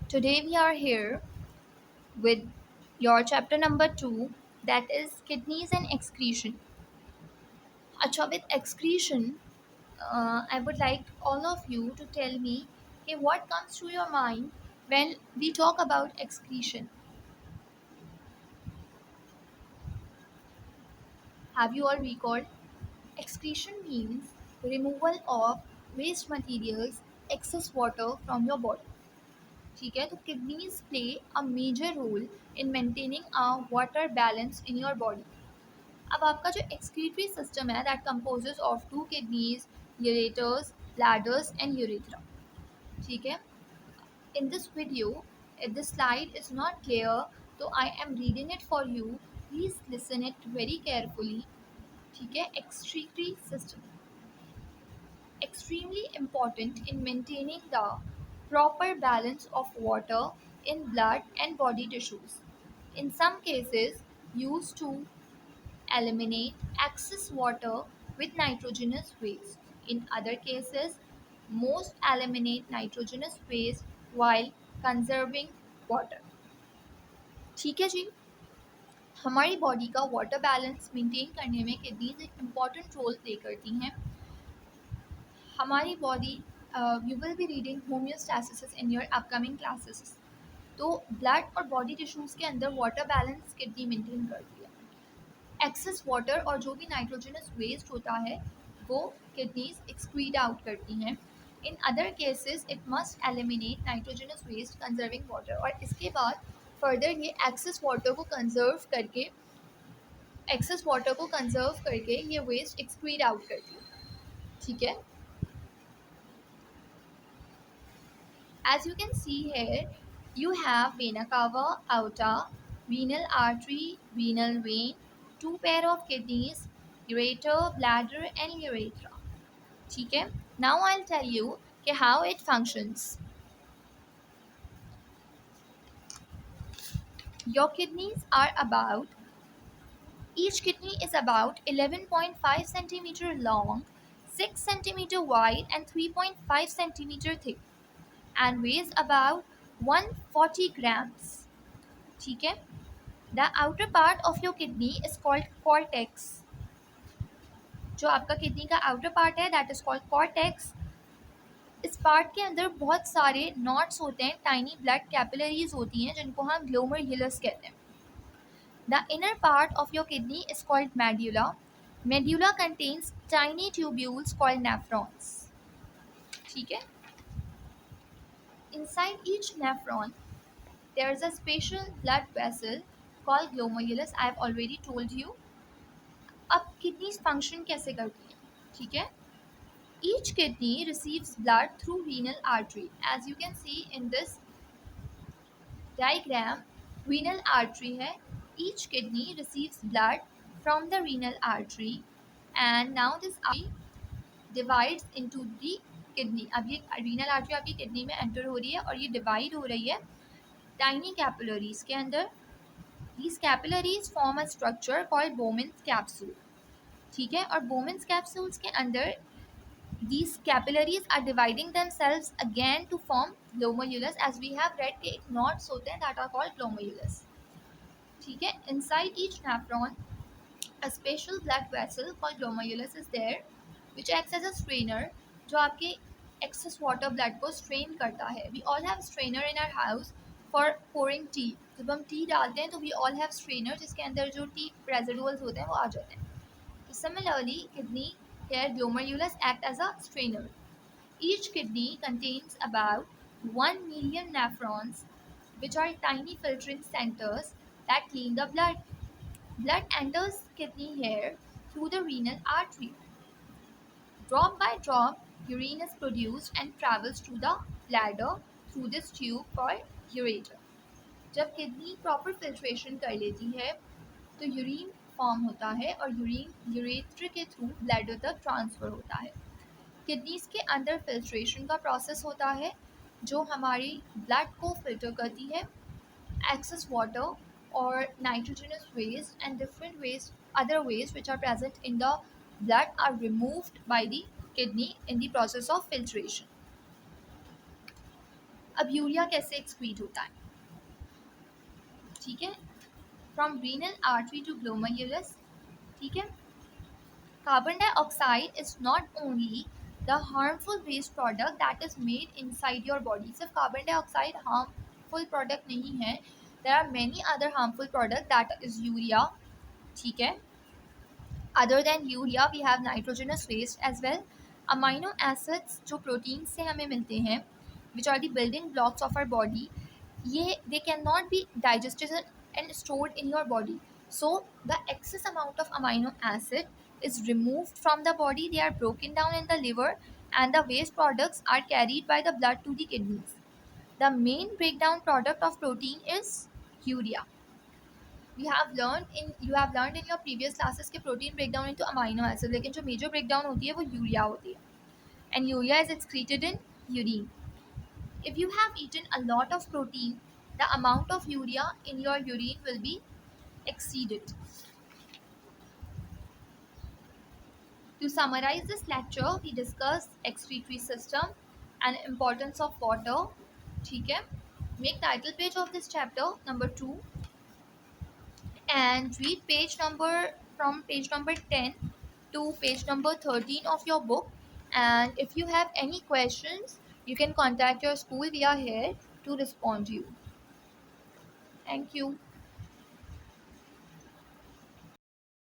Today we are here with your chapter number 2, that is kidneys and excretion. Acha, with excretion, I would like all of you to tell me okay, what comes to your mind when we talk about excretion. Have you all recalled? Excretion means removal of waste materials, excess water from your body. ठीक है, तो kidneys play a major role in maintaining a water balance in your body. अब आपका जो excretory system है that composes of two kidneys, ureters, bladders and urethra. ठीक है, in this video if the slide is not clear, so I am reading it for you. Please listen it very carefully. ठीक है, excretory system extremely important in maintaining the proper balance of water in blood and body tissues. In some cases, used to eliminate excess water with nitrogenous waste. In other cases, most eliminate nitrogenous waste while conserving water. ठीक है जी, हमारी body का water balance maintain करने में kidneys एक important role play करती हैं. हमारी body, you will be reading homeostasis in your upcoming classes. तो ब्लड और बॉडी टिश्यूज़ के अंदर वाटर बैलेंस किडनी मेंटेन करती है. एक्सेस वाटर और जो भी नाइट्रोजनस वेस्ट होता है वो किडनीज एक्सक्रीट आउट करती हैं. In other cases it must eliminate nitrogenous waste conserving water, और इसके बाद फर्दर ये एक्सेस वाटर को कंजर्व करके ये वेस्ट एक्सक्रीट आउट करती है. ठीक है, as you can see here, you have vena cava, aorta, renal artery, renal vein, two pair of kidneys, ureter, bladder and urethra. ठीक है, now I'll tell you कि how it functions. Your kidneys are about, each kidney is about 11.5 centimeter long, 6 centimeter wide and 3.5 centimeter thick, and weighs about 140 grams. ठीक है, the outer part of your kidney is called cortex. जो आपका kidney का outer part है that is called cortex. इस part के अंदर बहुत सारे नॉट्स होते हैं, टाइनी ब्लड कैपिलरीज होती हैं जिनको हम ग्लोमेरुलस कहते हैं. The inner part of your kidney is called medulla. Medulla contains tiny tubules called nephrons. ठीक है, inside each nephron there is a special blood vessel called glomerulus. I have already told you. अब kidneys function कैसे करती है? ठीक है, each kidney receives blood through renal artery. As you can see in this diagram, renal artery है. Each kidney receives blood from the renal artery, and now this artery divides into the kidney. अब ये renal artery आपकी kidney में enter हो रही है और ये डिवाइड हो रही है टाइनी कैपिलरीज के अंदर. These capillaries form a structure called Bowman's capsule. ठीक है, और Bowman's capsules के अंदर these capillaries are dividing themselves again to form glomerulus. As we have read कि एक knots होते हैं that are called glomerulus. ठीक है, inside each nephron a special blood vessel called glomerulus is there which acts as a strainer, जो आपके excess water blood को strain करता है. We all have strainer in our house for pouring tea. जब हम T डालते हैं तो we all have strainer जिसके अंदर जो टी residuals होते हैं वो आ जाते हैं. Similarly, kidney here glomerulus act as a strainer. Each kidney contains about 1 million nephrons, which are tiny filtering centers that clean the blood. Blood enters kidney here through the renal artery. Drop by drop, urine is produced and travels to the bladder through this tube called ureter. जब kidney proper filtration कर लेती है तो urine form होता है और urine यूरेथ्र के through bladder तक ट्रांसफ़र होता है. किडनीज के अंदर फिल्ट्रेशन का प्रोसेस होता है जो हमारी ब्लड को फिल्टर करती है. एक्सेस वाटर और nitrogenous waste and different waste, other waste which are present in the blood are removed by the kidney in the process of filtration. अब यूरिया कैसे एक्सक्रीट होता है, ठीक है, from renal artery to glomerulus, ठीक है। Carbon dioxide is not only the harmful waste product that is made inside your body. सिर्फ carbon dioxide harmful product नहीं है. There are many other harmful product that is urea. ठीक है. Other than urea, we have nitrogenous waste as well. Amino acids जो protein से हमें मिलते हैं, which are the building blocks of our body, ये they cannot be digested and stored in your body. So the excess amount of amino acid is removed from the body. They are broken down in the liver, and the waste products are carried by the blood to the kidneys. The main breakdown product of protein is urea. You have learned in your previous classes कि protein breakdown into amino acid, लेकिन जो major breakdown होती है वो urea होती है, and urea is excreted in urine. If you have eaten a lot of protein, the amount of urea in your urine will be exceeded. To summarize this lecture, we discussed excretory system and importance of water. ठीक है? Make title page of this chapter number 2 and read page number from page number 10 to page number 13 of your book. And if you have any questions, you can contact your school. We are here to respond to you. Thank you.